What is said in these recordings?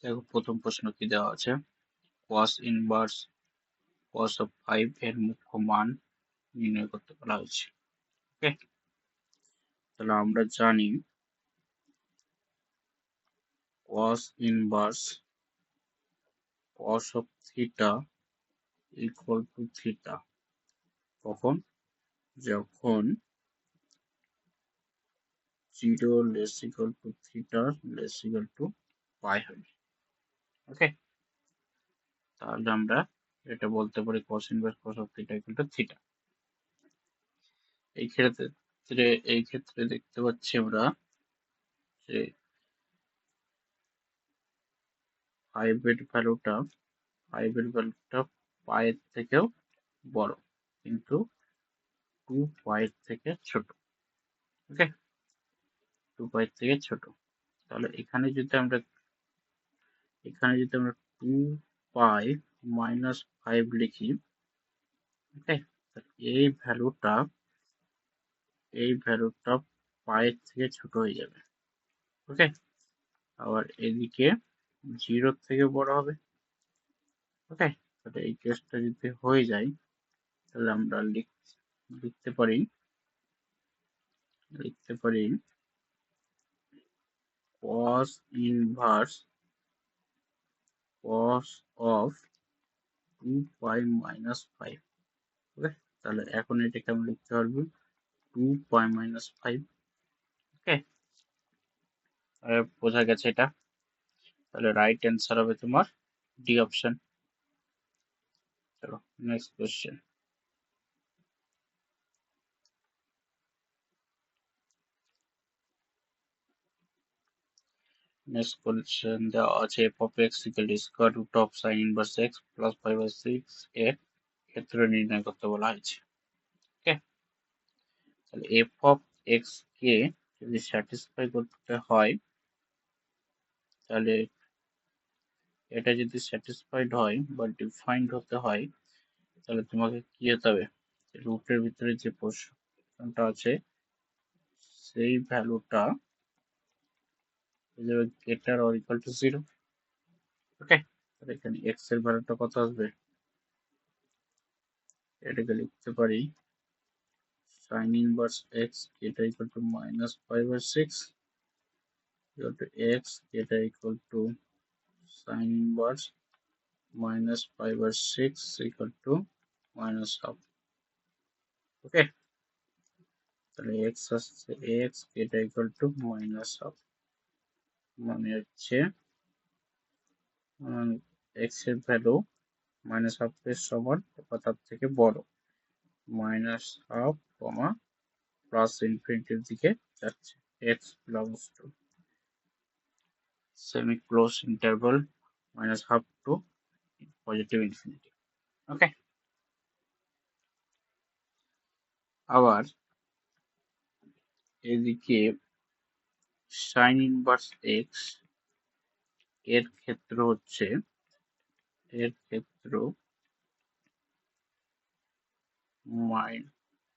দেখো প্রথম প্রশ্ন কি দেওয়া আছে, cos ইনভার্স cos অফ 5 এর মুখ্য মান নির্ণয় করতে বলা হয়েছে। ওকে, তাহলে আমরা জানি cos inverse cos of theta equal to theta কখন, যখন 0 less equal to theta less equal to pi হবে। ওকে, তাহলে আমরা এটা বলতে পারি cos inverse cos of theta equal to theta. এই ক্ষেত্রে দেখতে পাচ্ছি আমরা যে 5 এর ভ্যালুটা পায়ের থেকেও বড়, কিন্তু 2 পায়ের থেকে ছোট। ওকে, 2 পায়ের থেকে ছোট। তাহলে এখানে যদি আমরা 2 পাই মাইনাস 5 লিখি, ওকে, এই ভ্যালুটা পায়ের থেকে ছোট হয়ে যাবে। ওকে, আবার এদিকে 0 থেকে বড় হবে। ওকে, তাহলে এই কেসটা যদি হয়ে যায় তাহলে আমরা লিখতে পারি cos inverse cos of 2 pi minus 5। ওকে, তাহলে এখন এটাকে আমরা লিখতে পারবো 2 পাই মাইনাস 5। ওকে, বোঝা গেছে এটা। তাহলে রাইট অ্যান্সার হবে তোমার ডি অপশন। চলো নেক্সট কোশ্চেন। নেক্সট কোশ্চেন দেওয়া আছে f of x equal to square root of sin inverse x plus 5/6 এর ক্ষেত্র নির্ণয় করতে বলা হয়েছে। ওকে, তাহলে f of x কে যদি স্যাটিসফাই করতে হয়, তাহলে এটা যদি স্যাটিসফাইড হয় বা ডিফাইন্ড হতে হয়, তাহলে তোমাকে কি হতে হবে, রুটের ভিতরে যে পোর্শনটা আছে সেই ভ্যালুটা গ্রেটার অর ইকুয়াল টু 0। ওকে, তাহলে এখানে x এর ভ্যালুটা কত আসবে, এটাকে লিখতে পারি sin inverse x এটা equal to minus 5/6 equal to x এটা equal to sin inverse minus 5/6 equal to minus half। ওকে, তাহলে x আসছে x এটা ইকুয়াল টু মাইনাস হাফ, মানে হচ্ছে x এর ভ্যালু মাইনাস হাফ এর সমান বা তার থেকে বড়, মাইনাস হাফ কমা প্লাস ইনফিনিটির দিকে যাচ্ছে, x belongs to semi close interval minus half to positive infinity। ওকে, আবার এদিকে sin ইনভার্স x এর ক্ষেত্র হচ্ছে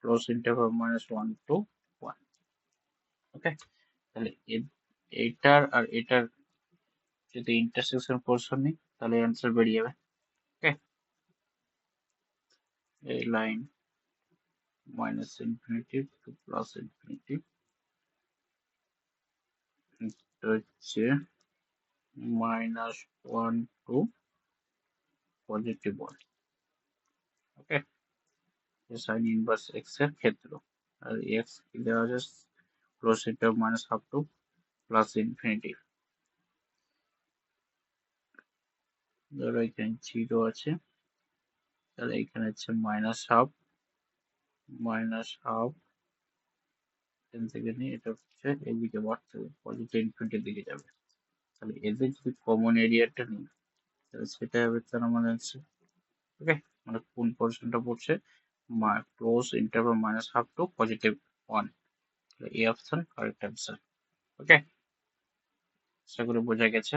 ক্লোজ ইন্টারভাল মাইনাস 1 to 1। ওকে, তাহলে এইটার আর এটার যদি ইন্টারসেকশন পোর্শন নিই তাহলে অ্যান্সার বেরিয়ে যাবে। ওকে, এই line minus infinity to plus infinity, এটা হচ্ছে minus 1 to positive 1। Okay, sine inverse x এর ক্ষেত্র, আর এক্স কি দেওয়া আছে, close interval minus half to plus infinity. ধরো এখানে 0 আছে, তাহলে এখানে হচ্ছে মাইনাস হাফ এখান থেকে নিয়ে এটা হচ্ছে এদিকে বাড়তে হবে, পজিটিভ ইনফিনিটির দিকে যাবে। তাহলে এদের যদি কমন এরিয়াটা নিই তাহলে সেটা হবে তার আমাদের অ্যান্সার। ওকে, মানে কোন পোর্শনটা পড়ছে, close interval minus half to positive 1, তাহলে এই অপশন কারেক্ট অ্যান্সার। ওকে, আশা করি বোঝা গেছে।